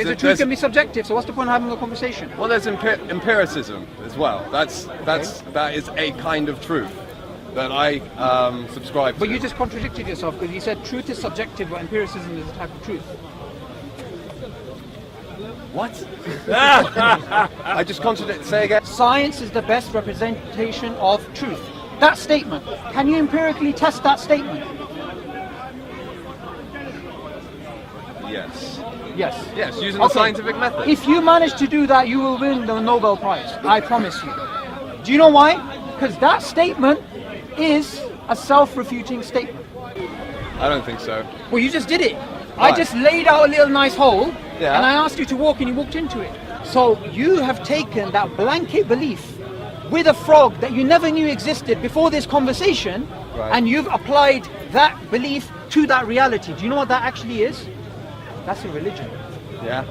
Okay, so truth can be subjective, so what's the point of having a conversation? Well, there's empiricism as well. That is a kind of truth that I subscribe to. But you just contradicted yourself because you said truth is subjective, but empiricism is a type of truth. What? I just contradict. Say again. Science is the best representation of truth. That statement. Can you empirically test that statement? Yes. Yes. Yes, using the scientific method. If you manage to do that, you will win the Nobel Prize. I promise you. Do you know why? Because that statement is a self-refuting statement. I don't think so. Well, you just did it. Why? I just laid out a little nice hole, Yeah. and I asked you to walk, and you walked into it. So you have taken that blanket belief with a frog that you never knew existed before this conversation, Right. and you've applied that belief to that reality. Do you know what that actually is? That's a religion. Yeah.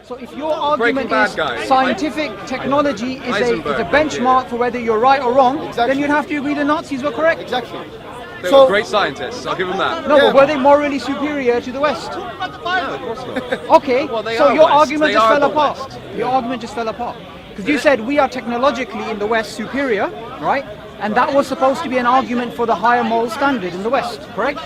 So if your argument Bad is guy. scientific technology is a Heisenberg, benchmark for whether you're right or wrong, Exactly. then you'd have to agree the Nazis were correct. Exactly. They So- were great scientists. I'll give them that. No, Yeah. but were they morally superior to the West? No, of course not. Okay, Well, they so are your West. argument They just are fell the apart. West. Your argument just fell apart. Because you said we are technologically in the West superior, right? And that was supposed to be an argument for the higher moral standard in the West, correct?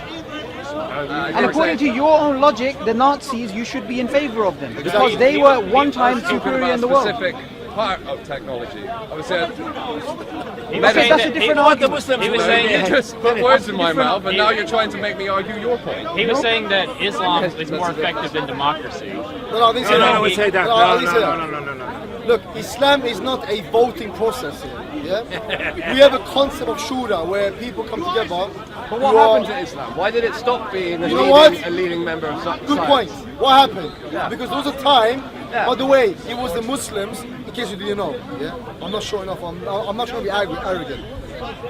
And according to your own logic, the Nazis, you should be in favor of them because they were one time superior in the world. Specific part of technology. I would say Okay, that's a different argument. He was saying you that, just put words in my mouth, and now you're trying to make me argue your point. he was saying that Islam is more effective than democracy. No, I didn't say that. No, we say that. No, I didn't say that. No. Look, Islam is not a voting process here. Yeah? We have a concept of shura where people come together. But what who are- happened to Islam? Why did it stop being You know what? a leading member of science? Good point. What happened? Yeah. Because there was a time, Yeah. by the way, it was the Muslims, in case you didn't know. Yeah? I'm not sure enough, I'm not trying to be arrogant.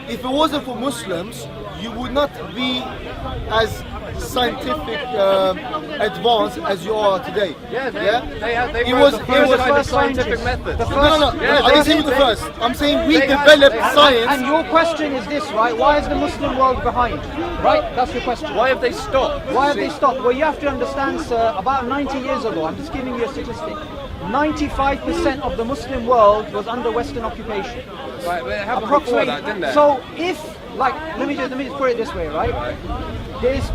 If it wasn't for Muslims, you would not be as scientific advanced as you are today. Yeah, they It were was- the it first was kind of first scientific scientists. method. The No. Yeah, I didn't say they- it the first. I'm saying we they had- developed they- science. And your question is this, right? Why is the Muslim world behind? Right? That's your question. Why have they stopped? Why have they stopped? Well, you have to understand, sir, about 90 years ago, I'm just giving you a statistic, 95% of the Muslim world was under Western occupation. Right, but it happened before that, didn't it? So if, like, let me just put it this way, right? There's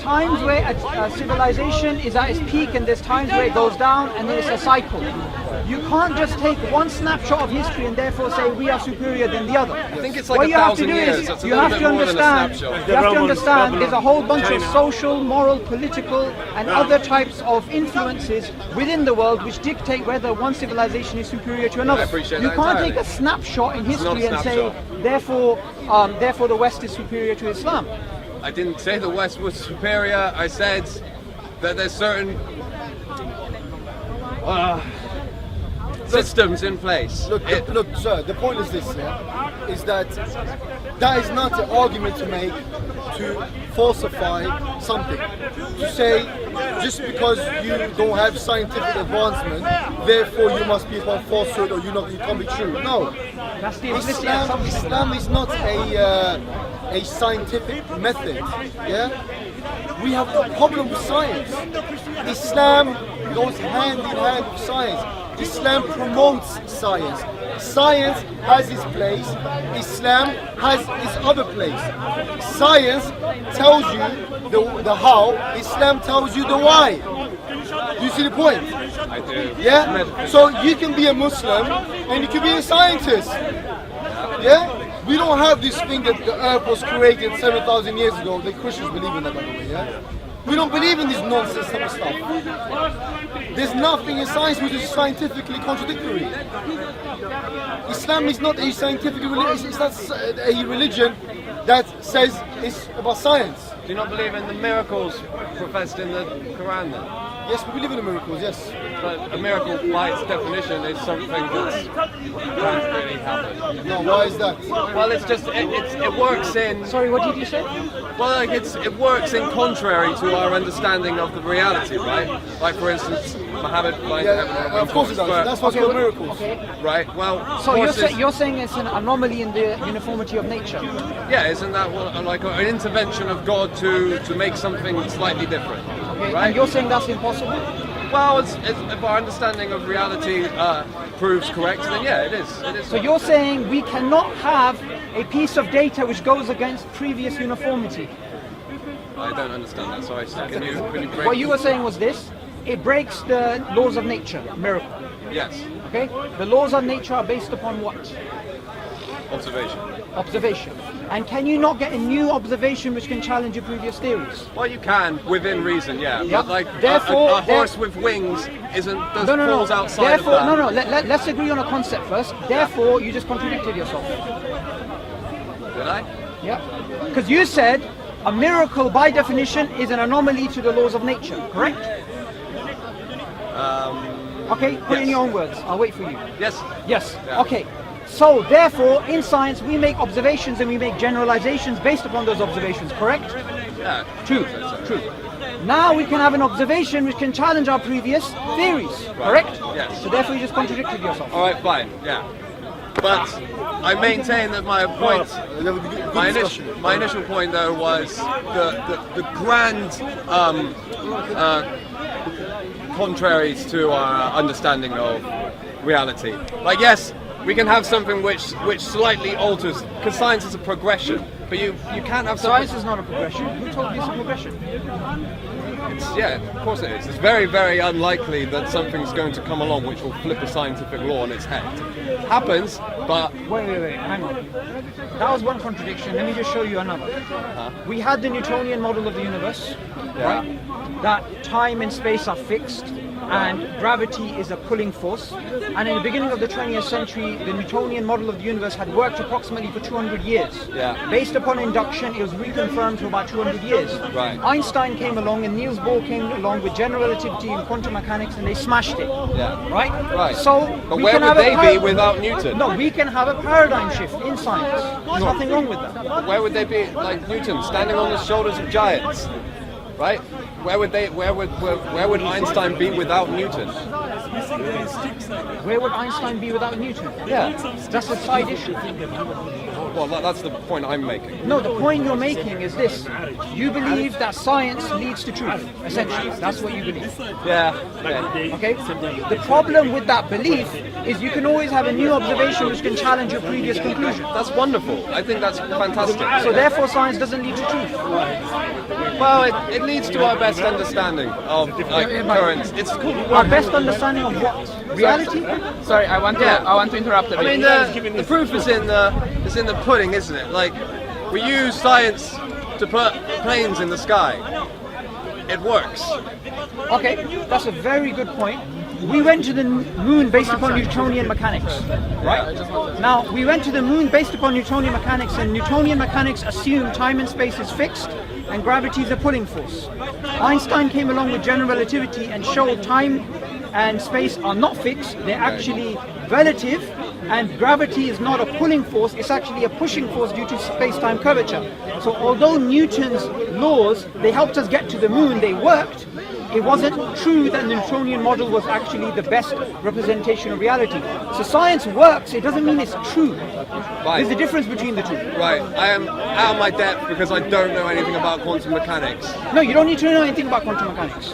times where a civilization is at its peak and there's times where it goes down and then it's a cycle. You can't just take one snapshot of history and therefore say we are superior than the other. I think it's like What you have to 1,000 do years. is It's a you little have bit to more than a understand. snapshot. You have to Romans, understand there's a whole bunch of China. social, moral, political, and other types of influences within the world which dictate whether one civilization is superior to another. I appreciate You that can't entirely. take a snapshot in It's not a history and say snapshot. therefore the West is superior to Islam. I didn't say the West was superior. I said that there's certain systems in place. Look, sir, the point is this, yeah, is that is not an argument to make to falsify something. To say, just because you don't have scientific advancement, therefore you must be upon falsehood or you can't be true. No. That's the implicit assumption. Islam is not a scientific method. Yeah, we have a problem with science. Islam goes hand in hand with science. Islam promotes science. Science has its place. Islam has its other place. Science tells you the how. Islam tells you the why. Do you see the point? I do. Yeah? So you can be a Muslim and you can be a scientist. Yeah? We don't have this thing that the earth was created 7,000 years ago. The Christians believe in that, by the way, yeah? We don't believe in this nonsense type of stuff. There's nothing in science which is scientifically contradictory. Islam is not a scientific religion. It's not a religion that says it's about science. Do you not believe in the miracles professed in the Quran then? Yes, we believe in the miracles, yes. But a miracle, by its definition, is something that can't really happen. No, why is that? Well, it's just it works in. Sorry, what did you say? Well, like it works in contrary to our understanding of the reality, right? Like for instance, Muhammad. Of course it does. That's what's called miracles. Okay. Right. Well. So you're saying it's an anomaly in the uniformity of nature. Yeah, isn't that like an intervention of God to make something slightly different? Okay. Right. And you're saying that's impossible? Well, if our understanding of reality proves correct, then yeah, it is. It is. So you're saying we cannot have a piece of data which goes against previous uniformity. I don't understand that. Sorry, can you break? What you were saying was this: it breaks the laws of nature, miracle. Yes. Okay? The laws of nature are based upon what? Observation. Observation. And can you not get a new observation which can challenge your previous theories? Well, you can within reason, yeah. Yeah. But like Therefore, a horse with wings falls outside Therefore, of that. Let's agree on a concept first. Therefore, you just contradicted yourself. Did I? Yeah. Because you said a miracle, by definition, is an anomaly to the laws of nature. Correct? Okay. Put it in yes. your own words. I'll wait for you. Yes. Yes. Yeah. Okay. So therefore, in science, we make observations and we make generalizations based upon those observations. Correct? Yeah. True. True. Now we can have an observation which can challenge our previous theories. Correct? Yes. So therefore, you just contradicted yourself. All right, fine. Yeah. But I maintain that my point, my initial point though was the grand contraries to our understanding of reality. Like yes, we can have something which slightly alters, because science is a progression, but you can't have something. Science is not a progression. Who told you it's a progression? Yeah, of course it is. It's very, very unlikely that something's going to come along which will flip a scientific law on its head. Happens, but Wait, hang on. That was one contradiction. Let me just show you another. We had the Newtonian model of the universe, right? That time and space are fixed, and gravity is a pulling force. And in the beginning of the 20th century, the Newtonian model of the universe had worked approximately for 200 years. Yeah. Based upon induction, it was reconfirmed for about 200 years. Right. Einstein came along and Niels Bohr came along with general relativity and quantum mechanics, and they smashed it. yeah. Right? Right. So But we where can would have a they be without Newton? No, we can have a paradigm shift in science. There's nothing wrong with that. Where would they be? Like Newton, standing on the shoulders of giants, right? Where would Einstein be without Newton? Where would Einstein be without Newton? Yeah. That's a side issue. Well, that's the point I'm making. No, the point you're making is this. You believe that science leads to truth, essentially. That's what you believe. Yeah. Okay? The problem with that belief is you can always have a new observation which can challenge your previous conclusion. That's wonderful. I think that's fantastic. So therefore science doesn't lead to truth. Well, it leads to our best understanding of currents. It's called Our best understanding of what? Reality? Sorry, I want to interrupt a I bit. mean, the proof is in the pudding, isn't it? Like, we use science to put planes in the sky. It works. Okay, that's a very good point. We went to the moon based upon Newtonian mechanics, right? Now, we went to the moon based upon Newtonian mechanics, and Newtonian mechanics assume time and space is fixed and gravity is a pulling force. Einstein came along with general relativity and showed time and space are not fixed, they're actually relative, and gravity is not a pulling force, it's actually a pushing force due to space-time curvature. So although Newton's laws, they helped us get to the moon, they worked, it wasn't true that the Newtonian model was actually the best representation of reality. So science works, it doesn't mean it's true. Right. There's a difference between the two. Right. I am out of my depth because I don't know anything about quantum mechanics. No, you don't need to know anything about quantum mechanics.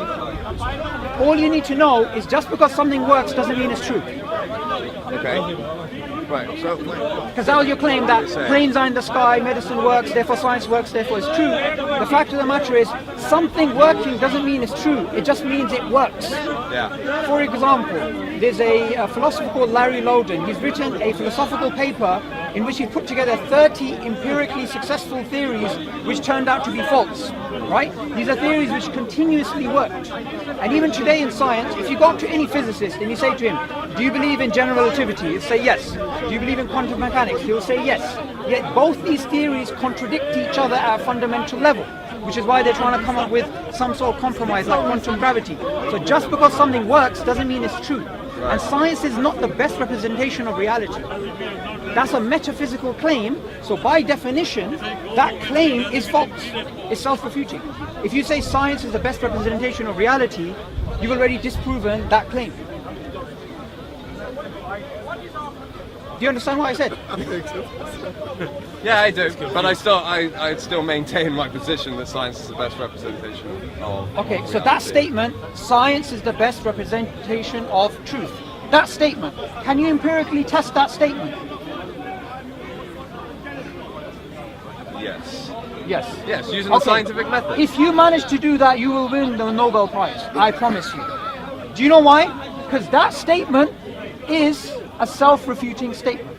All you need to know is just because something works doesn't mean it's true. Okay. Right. So. Because that was your claim that planes are in the sky, medicine works, therefore science works, therefore it's true. The fact of the matter is, something working doesn't mean it's true. It just means it works. Yeah. For example, there's a philosopher called Larry Loudon. He's written a philosophical paper in which he put together 30 empirically successful theories which turned out to be false. Right? These are theories which continuously worked. And even today in science, if you go up to any physicist and you say to him, do you believe in general relativity? He'll say yes. Do you believe in quantum mechanics? He'll say yes. Yet both these theories contradict each other at a fundamental level, which is why they're trying to come up with some sort of compromise like quantum gravity. So just because something works doesn't mean it's true. And science is not the best representation of reality. That's a metaphysical claim, so by definition, that claim is false. It's self-refuting. If you say science is the best representation of reality, you've already disproven that claim. Do you understand what I said? Yeah, I do. But I still maintain my position that science is the best representation of Okay, so reality. that statement, science is the best representation of truth. That statement, can you empirically test that statement? Yes. Yes. Yes, using the scientific method. If you manage to do that, you will win the Nobel Prize. I promise you. Do you know why? Because that statement is a self-refuting statement.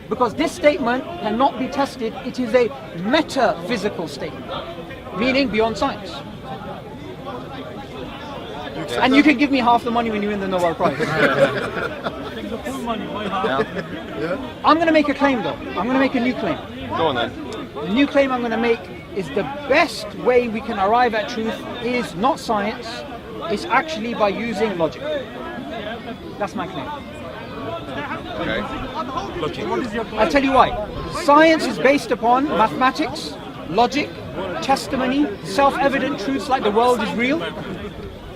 Because this statement cannot be tested, it is a metaphysical statement, meaning beyond science. And you can give me half the money when you win the Nobel Prize. I'm going to make a claim though. I'm going to make a new claim. Go on then. The new claim I'm going to make is the best way we can arrive at truth is not science, it's actually by using logic. That's my claim. Okay. I'll tell you why. Science is based upon mathematics, logic, testimony, self-evident truths like the world is real.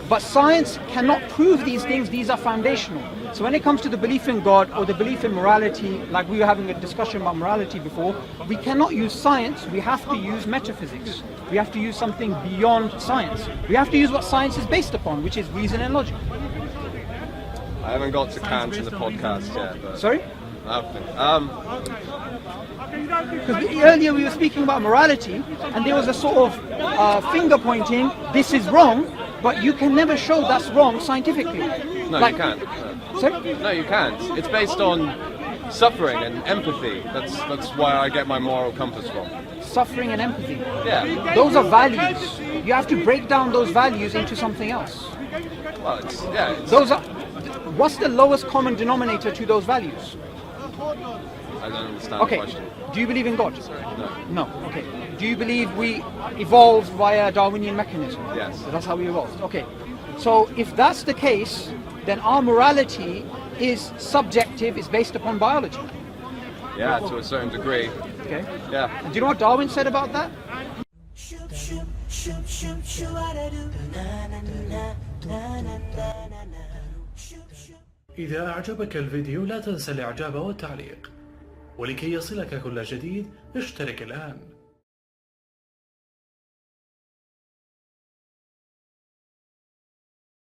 But science cannot prove these things, these are foundational. So when it comes to the belief in God or the belief in morality, like we were having a discussion about morality before, we cannot use science, we have to use metaphysics. We have to use something beyond science. We have to use what science is based upon, which is reason and logic. I haven't got to Kant in the podcast yet. But Sorry? Because earlier we were speaking about morality, and there was a sort of finger pointing, this is wrong, but you can never show that's wrong scientifically. No, Like- you can't. Sorry? No, you can't. It's based on suffering and empathy. That's where I get my moral compass from. Suffering and empathy. Yeah. Those are values. You have to break down those values into something else. Well, it's Those are. What's the lowest common denominator to those values? I don't understand Okay. the question. Do you believe in God? No. No. Okay. Do you believe we evolved via Darwinian mechanism? Yes. So that's how we evolved. Okay. So if that's the case, then our morality is subjective, is based upon biology. Yeah, to a certain degree. Okay. Yeah. And do you know what Darwin said about that? إذا أعجبك الفيديو لا تنسى الإعجاب والتعليق، ولكي يصلك كل جديد اشترك الآن.